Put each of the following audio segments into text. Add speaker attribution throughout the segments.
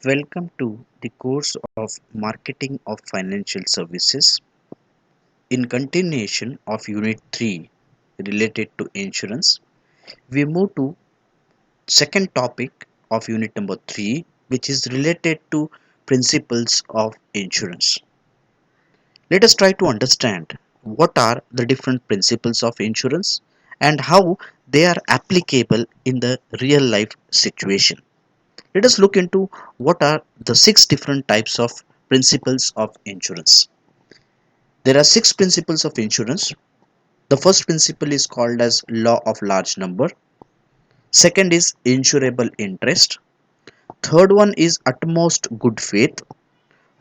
Speaker 1: Welcome to the course of Marketing of Financial Services in continuation of Unit 3 related to insurance. We move to second topic of Unit number 3 which is related to principles of insurance. Let us try to understand what are the different principles of insurance and how they are applicable in the real life situation. Let us look into what are the six different types of principles of insurance. There are six principles of insurance. The first principle is called as law of large number. Second is insurable interest. Third one is utmost good faith.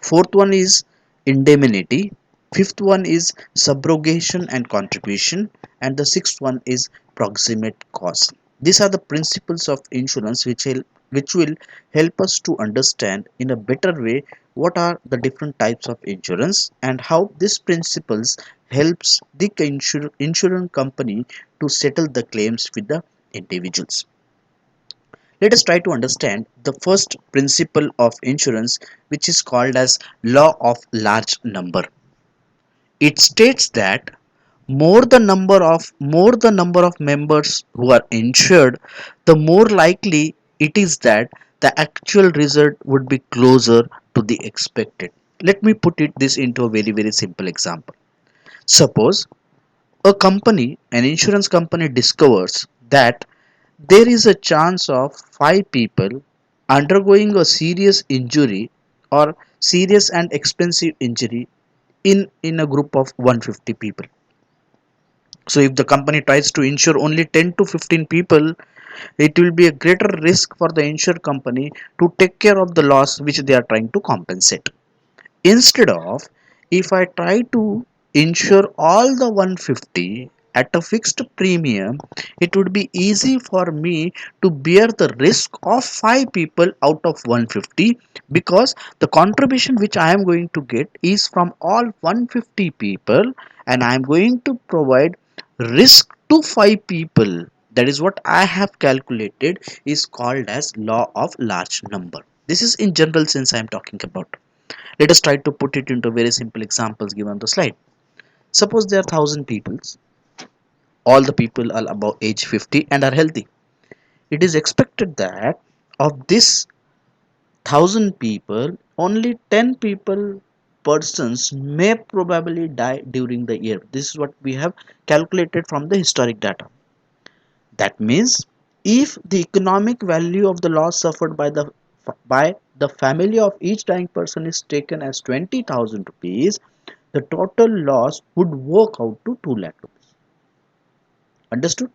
Speaker 1: Fourth one is indemnity. Fifth one is subrogation and contribution. And the sixth one is proximate cause. These are the principles of insurance which will help us to understand in a better way what are the different types of insurance and how these principles helps the insurance company to settle the claims with the individuals. Let us try to understand the first principle of insurance, which is called as law of large number. It states that more the number of members who are insured, the more likely it is that the actual result would be closer to the expected. Let me put this into a very simple example. Suppose an insurance company discovers that there is a chance of 5 people undergoing a serious injury or serious and expensive injury in a group of 150 people. So if the company tries to insure only 10 to 15 people, it will be a greater risk for the insured company to take care of the loss which they are trying to compensate. Instead of, if I try to insure all the 150 at a fixed premium, it would be easy for me to bear the risk of 5 people out of 150, because the contribution which I am going to get is from all 150 people, and I am going to provide risk to 5 people. That is what I have calculated is called as law of large number. This is in general sense I am talking about. Let us try to put it into very simple examples given on the slide. Suppose there are 1,000 people. All the people are above age 50 and are healthy. It is expected that of this 1,000 people, only 10 people persons may probably die during the year. This is what we have calculated from the historic data. That means if the economic value of the loss suffered by the family of each dying person is taken as 20,000 rupees, the total loss would work out to 2 lakh rupees. Understood?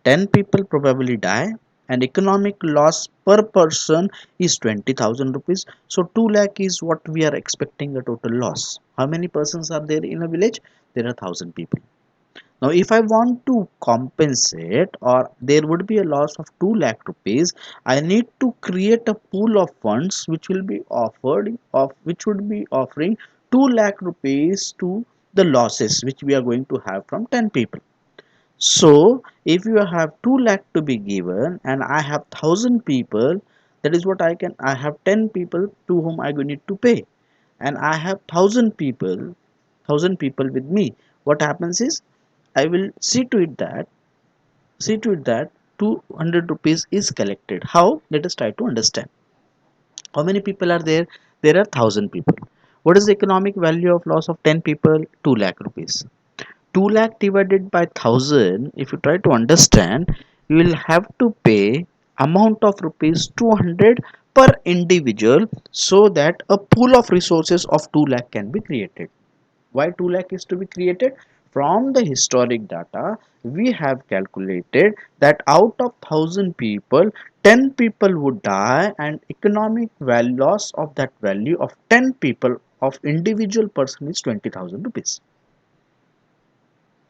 Speaker 1: 10 people probably die and economic loss per person is 20,000 rupees. So 2 lakh is what we are expecting the total loss. How many persons are there in a village? There are 1,000 people. Now, if I want to compensate or there would be a loss of 2 lakh rupees, I need to create a pool of funds which will be which would be offering 2 lakh rupees to the losses which we are going to have from 10 people. So, if you have 2 lakh to be given and I have 1,000 people, that is what I have 10 people to whom I need to pay, and I have 1,000 people with me. What happens is I will see to it that 200 rupees is collected. How? Let us try to understand. How many people are there? There are 1,000 people. What is the economic value of loss of 10 people? 2 lakh rupees. 2 lakh divided by 1,000, if you try to understand, you will have to pay amount of rupees 200 per individual, so that a pool of resources of 2 lakh can be created. Why 2 lakh is to be created? From the historic data, we have calculated that out of 1,000 people, 10 people would die, and economic value loss of that value of 10 people of individual person is 20,000 rupees.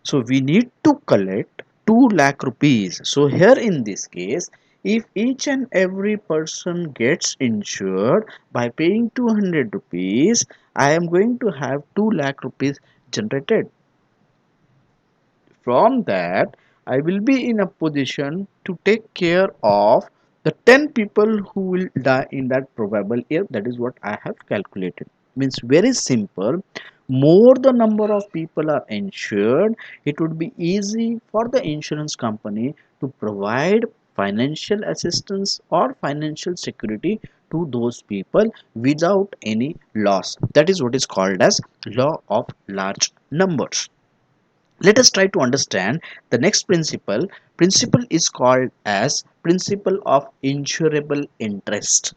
Speaker 1: So we need to collect 2 lakh rupees. So here in this case, if each and every person gets insured by paying 200 rupees, I am going to have 2 lakh rupees generated. From that, I will be in a position to take care of The 10 people who will die in that probable year, that is what I have calculated. Means very simple. More the number of people are insured, it would be easy for the insurance company to provide financial assistance or financial security to those people without any loss. That is what is called as law of large numbers. Let us try to understand the next principle. Principle is called as principle of insurable interest.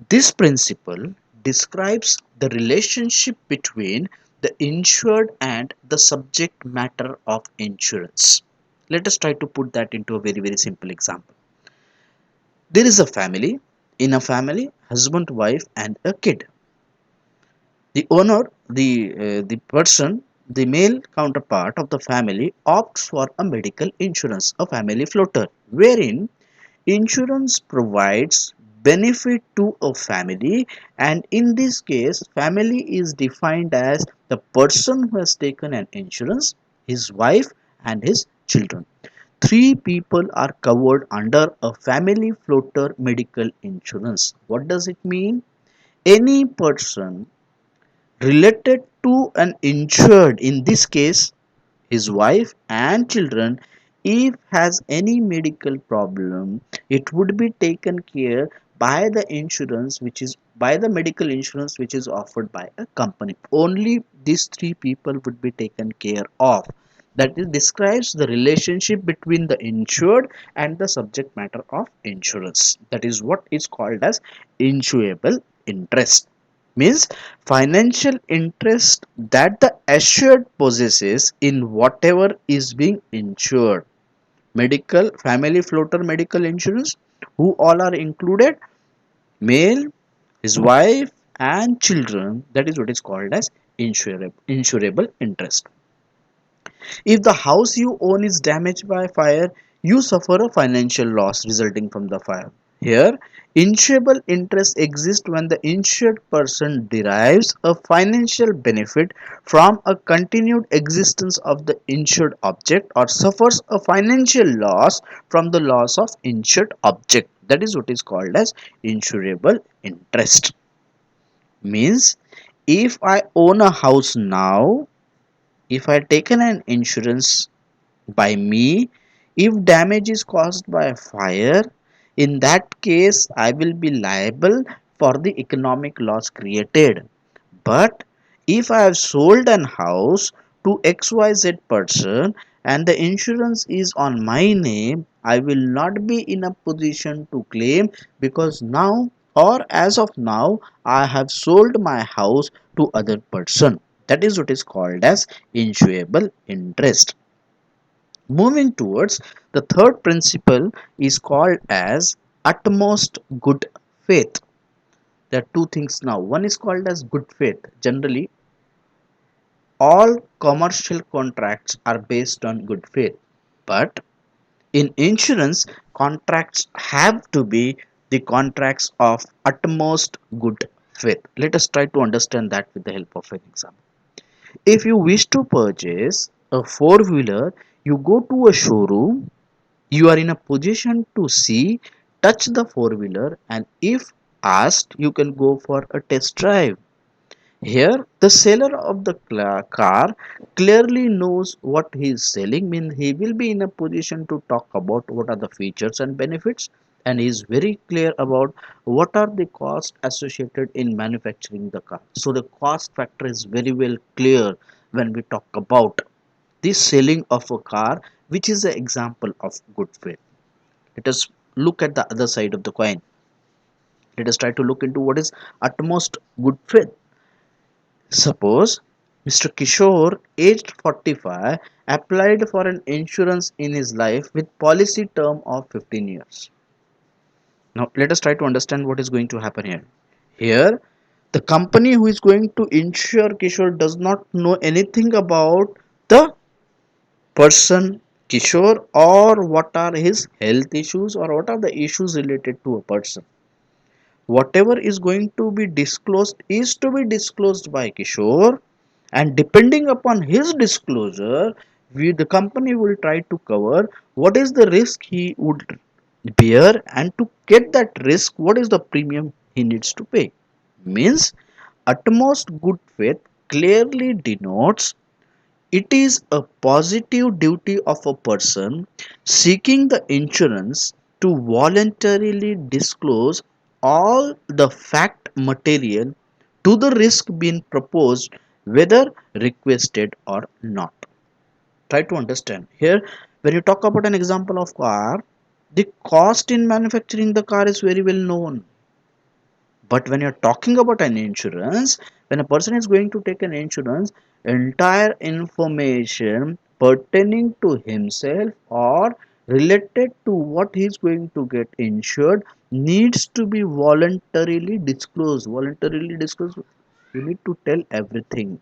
Speaker 1: This principle describes the relationship between the insured and the subject matter of insurance. Let us try to put that into a very simple example. There is a family. In a family, husband, wife and a kid. The owner, the person, the male counterpart of the family opts for a medical insurance, a family floater, wherein insurance provides benefit to a family, and in this case family is defined as the person who has taken an insurance, his wife and his children. Three people are covered under a family floater medical insurance. What does it mean? Any person related to an insured, in this case his wife and children, if has any medical problem, it would be taken care by the insurance, which is by the medical insurance which is offered by a company. Only these three people would be taken care of. That is describes the relationship between the insured and the subject matter of insurance. That is what is called as insurable interest. Means financial interest that the assured possesses in whatever is being insured. Medical, family floater medical insurance, who all are included? Male, his wife and children. That is what is called as insurable interest. If the house you own is damaged by fire, you suffer a financial loss resulting from the fire. Here, insurable interest exists when the insured person derives a financial benefit from a continued existence of the insured object or suffers a financial loss from the loss of insured object. That is what is called as insurable interest. Means if I own a house now, if I taken an insurance by me, if damage is caused by a fire, in that case I will be liable for the economic loss created. But if I have sold an house to XYZ person and the insurance is on my name, I will not be in a position to claim, because now or as of now I have sold my house to other person. That is what is called as insurable interest. Moving towards the third principle is called as utmost good faith. There are two things now. One is called as good faith. Generally, all commercial contracts are based on good faith. But in insurance, contracts have to be the contracts of utmost good faith. Let us try to understand that with the help of an example. If you wish to purchase a four-wheeler, you go to a showroom, you are in a position to see, touch the four-wheeler, and if asked, you can go for a test drive. Here, the seller of the car clearly knows what he is selling, means he will be in a position to talk about what are the features and benefits, and he is very clear about what are the costs associated in manufacturing the car. So the cost factor is very well clear when we talk about the selling of a car, which is an example of good faith. Let us look at the other side of the coin. Let us try to look into what is utmost good faith. Suppose Mr. Kishore, aged 45, applied for an insurance in his life with policy term of 15 years. Now, let us try to understand what is going to happen here. Here, the company who is going to insure Kishore does not know anything about the person Kishore, or what are his health issues, or what are the issues related to a person. Whatever is going to be disclosed is to be disclosed by Kishore, and depending upon his disclosure, the company will try to cover what is the risk he would bear, and to get that risk, what is the premium he needs to pay? Means utmost good faith clearly denotes it is a positive duty of a person seeking the insurance to voluntarily disclose all the fact material to the risk being proposed, whether requested or not. Try to understand here. When you talk about an example of car, the cost in manufacturing the car is very well known. But when you're talking about an insurance, when a person is going to take an insurance, entire information pertaining to himself or related to what he's going to get insured needs to be voluntarily disclosed. Voluntarily disclosed, you need to tell everything.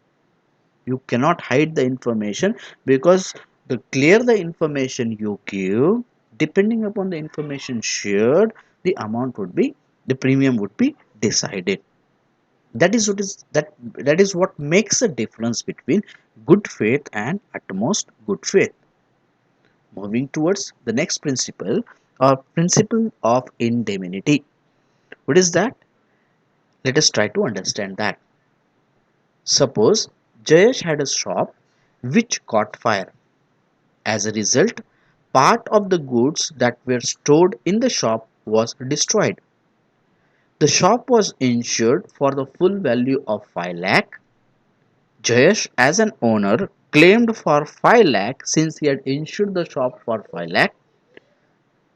Speaker 1: You cannot hide the information, because the clear the information you give, depending upon the information shared, the amount would be, the premium would be decided. That is what makes a difference between good faith and utmost good faith. Moving towards the next principle, or principle of indemnity. What is that? Let us try to understand that. Suppose Jayesh had a shop which caught fire. As a result, part of the goods that were stored in the shop was destroyed. The shop was insured for the full value of 5 lakh. Jayesh, as an owner, claimed for 5 lakh since he had insured the shop for 5 lakh.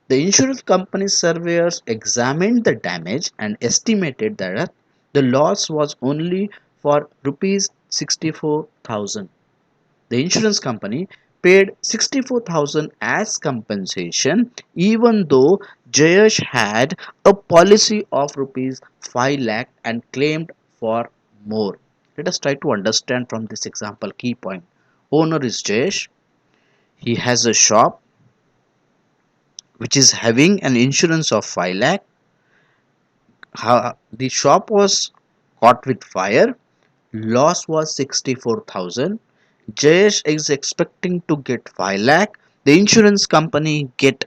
Speaker 1: The insurance company's surveyors examined the damage and estimated that the loss was only for rupees 64,000. The insurance company paid 64,000 as compensation, even though Jayesh had a policy of rupees 5 lakh and claimed for more. Let us try to understand from this example key point. Owner is Jayesh. He has a shop which is having an insurance of 5 lakh. The shop was caught with fire. Loss was 64,000. Jayesh is expecting to get 5 lakh. The insurance company get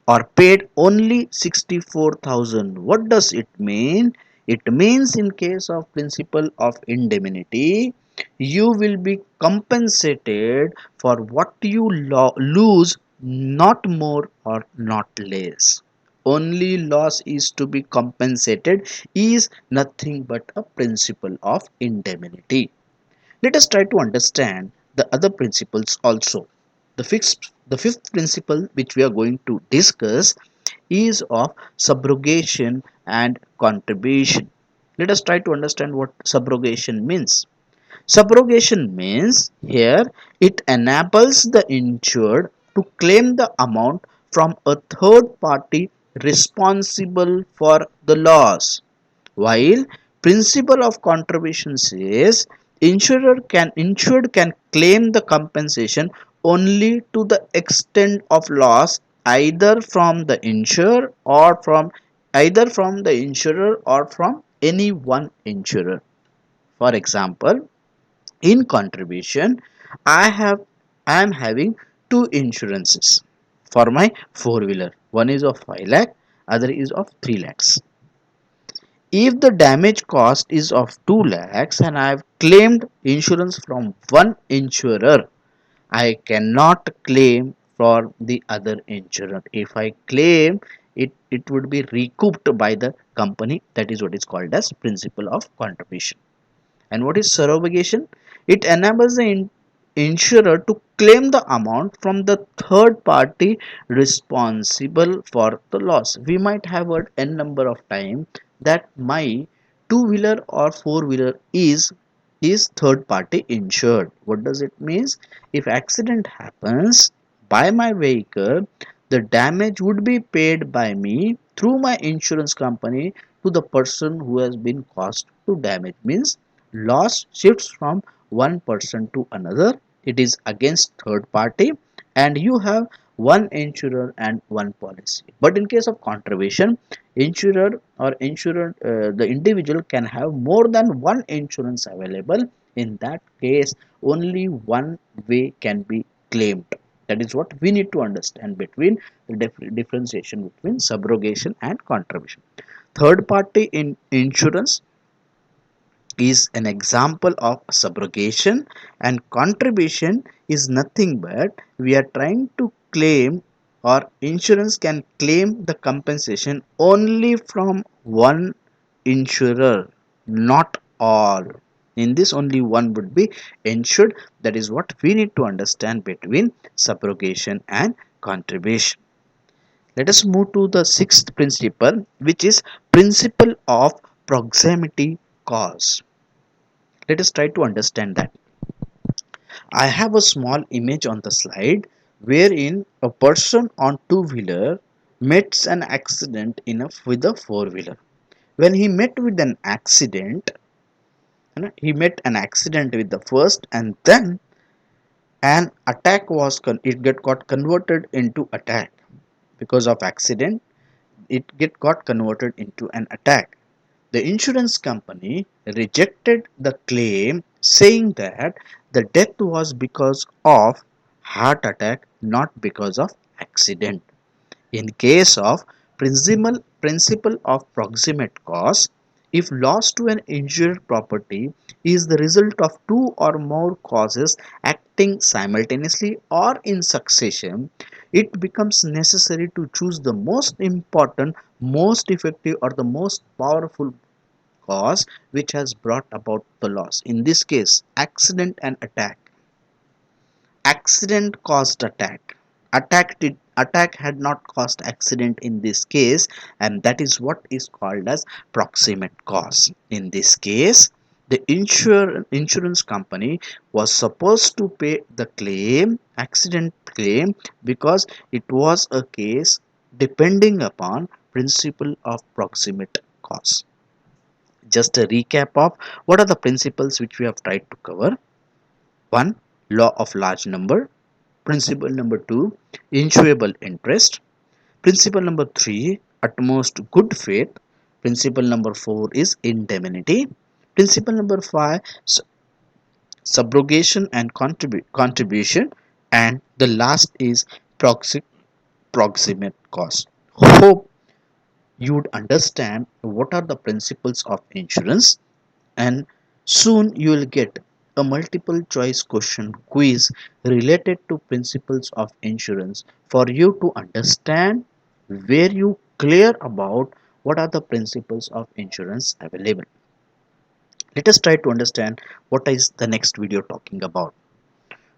Speaker 1: or paid only 64,000. What does it mean? It means in case of principle of indemnity, you will be compensated for what you lose, not more or not less. Only loss is to be compensated is nothing but a principle of indemnity. Let us try to understand the other principles also. The fifth principle which we are going to discuss is of subrogation and contribution. Let us try to understand what subrogation means. Subrogation means here it enables the insured to claim the amount from a third party responsible for the loss, while principle of contribution says insured can claim the compensation only to the extent of loss, either from the insurer or from any one insurer. For example, in contribution, I am having two insurances for my four wheeler. One is of 5 lakh, other is of 3 lakhs. If the damage cost is of 2 lakhs and I have claimed insurance from one insurer, I cannot claim for the other insurer. If I claim, it would be recouped by the company. That is what is called as principle of contribution. And what is subrogation? It enables the insurer to claim the amount from the third party responsible for the loss. We might have heard n number of time that my two wheeler or four wheeler is third party insured. What does it means? If accident happens by my vehicle, the damage would be paid by me through my insurance company to the person who has been caused to damage. Means loss shifts from one person to another. It is against third party, and you have one insurer and one policy. But in case of contribution, insurer or insurer, the individual can have more than one insurance available. In that case, only one way can be claimed. That is what we need to understand between the differentiation between subrogation and contribution. Third party in insurance is an example of subrogation, and contribution is nothing but we are trying to claim, or insurance can claim the compensation only from one insurer, not all. In this, only one would be insured. That is what we need to understand between subrogation and contribution. Let us move to the sixth principle, which is principle of proximity cause. Let us try to understand that. I have a small image on the slide wherein a person on two-wheeler meets an accident with a four-wheeler. When he met with an accident, he met an accident with the first, and then an attack was got converted into attack. Because of accident, got converted into an attack. The insurance company rejected the claim, saying that the death was because of heart attack, not because of accident. In case of principle of proximate cause, if loss to an injured property is the result of two or more causes acting simultaneously or in succession, it becomes necessary to choose the most important, most effective, or the most powerful cause which has brought about the loss. In this case, accident and attack. Accident caused attack. Attack had not caused accident in this case, and that is what is called as proximate cause. In this case, the insurance company was supposed to pay the accident claim, because it was a case depending upon principle of proximate cause. Just a recap of what are the principles which we have tried to cover. 1. Law of large number. Principle number 2, insurable interest. Principle number 3, utmost good faith. Principle number 4 is indemnity. Principle number 5, subrogation and contribution. And the last is proximate cause. Hope you would understand what are the principles of insurance, and soon you will get a multiple choice question quiz related to principles of insurance for you to understand, where you clear about what are the principles of insurance available. Let us try to understand what is the next video talking about.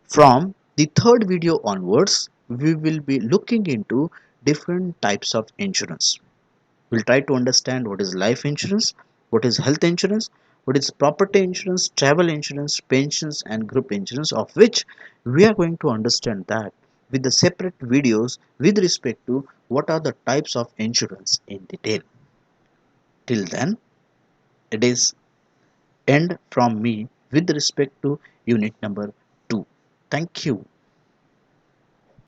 Speaker 1: From the third video onwards, we will be looking into different types of insurance. We'll try to understand what is life insurance, what is health insurance, what is property insurance, travel insurance, pensions, and group insurance, of which we are going to understand that with the separate videos with respect to what are the types of insurance in detail. Till then, it is end from me with respect to unit number 2. Thank you.